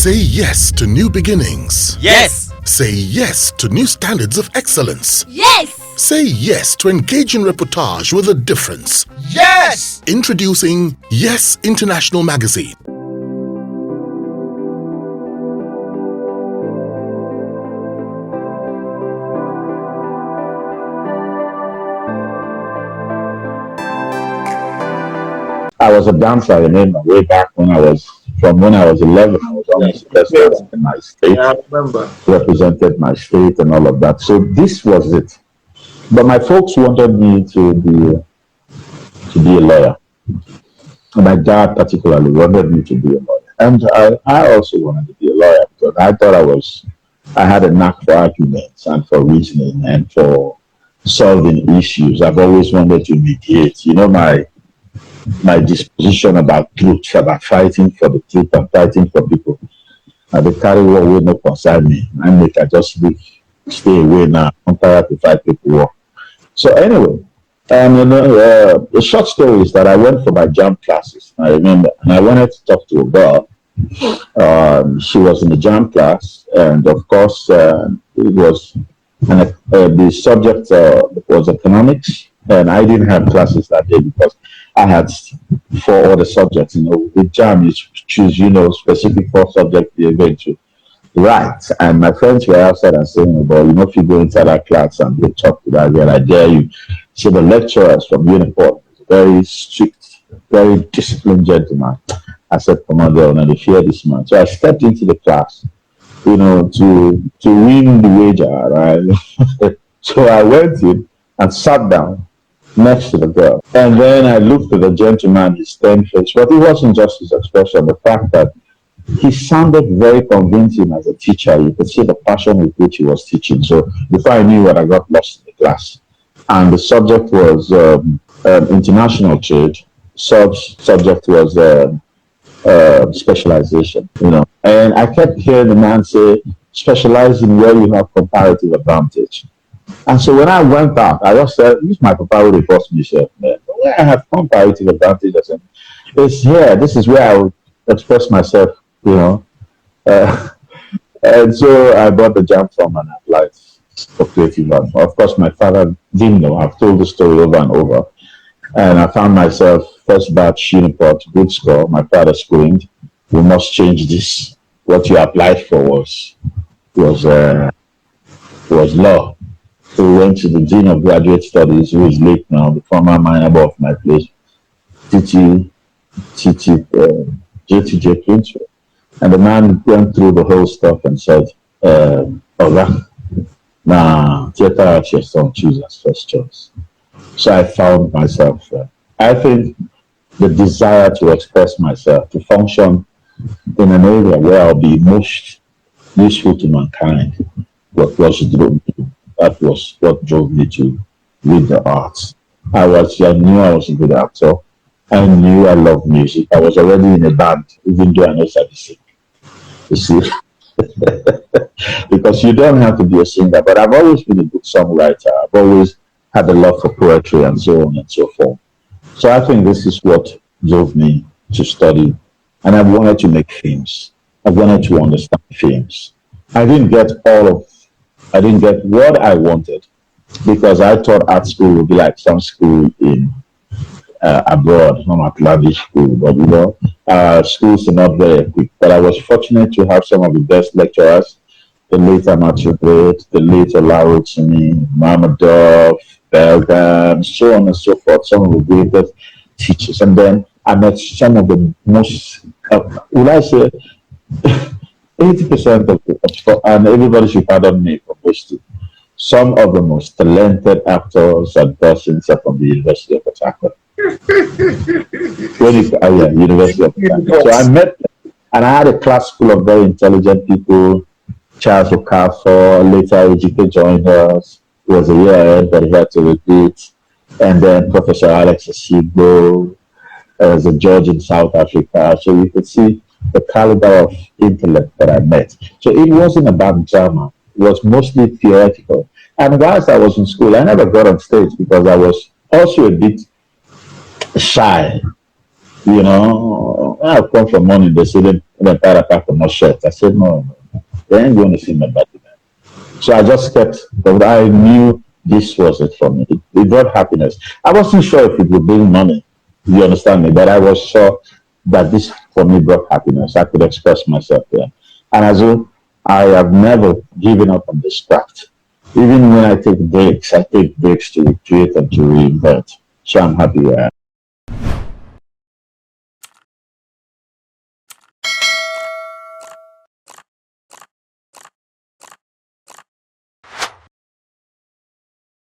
Say yes to new beginnings. Yes. Say yes to new standards of excellence. Yes. Say yes to engaging reportage with a difference. Yes. Introducing Yes International Magazine. I was a dancer, way back when I was 11. I was almost the best dancer in my state. Yeah, I remember. Represented my state and all of that. So this was it. But my folks wanted me to be a lawyer. My dad particularly wanted me to be a lawyer. And I also wanted to be a lawyer because I thought I had a knack for arguments and for reasoning and for solving issues. I've always wanted to mediate. My disposition about truth, about fighting for the truth and fighting for people. They carry war will not concern me. I just stay away now. I'm tired to fight people war. So anyway, the short story is that I went for my jam classes. I remember, and I wanted to talk to a girl. She was in the jam class, and of course, it was the subject was economics, and I didn't have classes that day because I had 4 other subjects. With jam, you choose, specific 4 subjects you're going to write. And my friends were outside and saying, well, if you go inside that class and go talk to that girl, I dare you. So the lecturers from Uniform is very strict, very disciplined gentleman. I said, come on, girl, and they fear this man. So I stepped into the class, to win the wager, right? So I went in and sat down next to the girl. And then I looked at the gentleman, his stern face, but it wasn't just his expression, the fact that he sounded very convincing as a teacher. You could see the passion with which he was teaching. So before I knew it, I got lost in the class. And the subject was international trade. Subject was specialization, And I kept hearing the man say, specialize in where you have comparative advantage. And so when I went out, I just said, this is my comparative advantage. Where I have comparative advantage, I said, it's here. This is where I would express myself, And so I bought the jam form and applied for creative learning. Of course, my father didn't know. I've told the story over and over. And I found myself first batch Uniport, good score. My father screamed, we must change this. What you applied for was law. So we went to the Dean of Graduate Studies, who is late now, the former miner of my place, JTJ Principal. And the man went through the whole stuff and said, theater arts, your son, choose as first choice. So I found myself there. I think the desire to express myself, to function in an area where I'll be most useful to mankind, that was what drove me to read the arts. I knew I was a good actor. I knew I loved music. I was already in a band, even though I know how to sing. You see? Because you don't have to be a singer, but I've always been a good songwriter. I've always had a love for poetry and so on and so forth. So I think this is what drove me to study. And I wanted to make films. I wanted to understand films. I didn't get what I wanted because I thought art school would be like some school in abroad, not at lavish school, but schools are not very equipped. But I was fortunate to have some of the best lecturers, the late Amatio Great, the late Olaro Timi, Mama Dove, Belgam, so on and so forth, some of the greatest teachers. And then I met some of the most, would I say, 80% of and everybody should pardon me for boasting, some of the most talented actors and persons are from the University of Port Harcourt. University of Port Harcourt. So I met them, and I had a class full of very intelligent people. Charles Okafor, later Ejike joined us. He was a year ahead, but he had to repeat. And then Professor Alex Asibo as a judge in South Africa. So you could see the caliber of intellect that I met. So it wasn't about drama. It was mostly theoretical. And whilst I was in school, I never got on stage because I was also a bit shy. When I come from money, they say the entire pack of my shirt. I said, no, they ain't going to see my body, man. So I just kept, but I knew this was it for me. It brought happiness. I wasn't sure if it would bring money. You understand me? But I was sure that this for me brought happiness. I could express myself there. And as well, I have never given up on this craft. Even when I take breaks to create and to reinvent. So I'm happy where I am.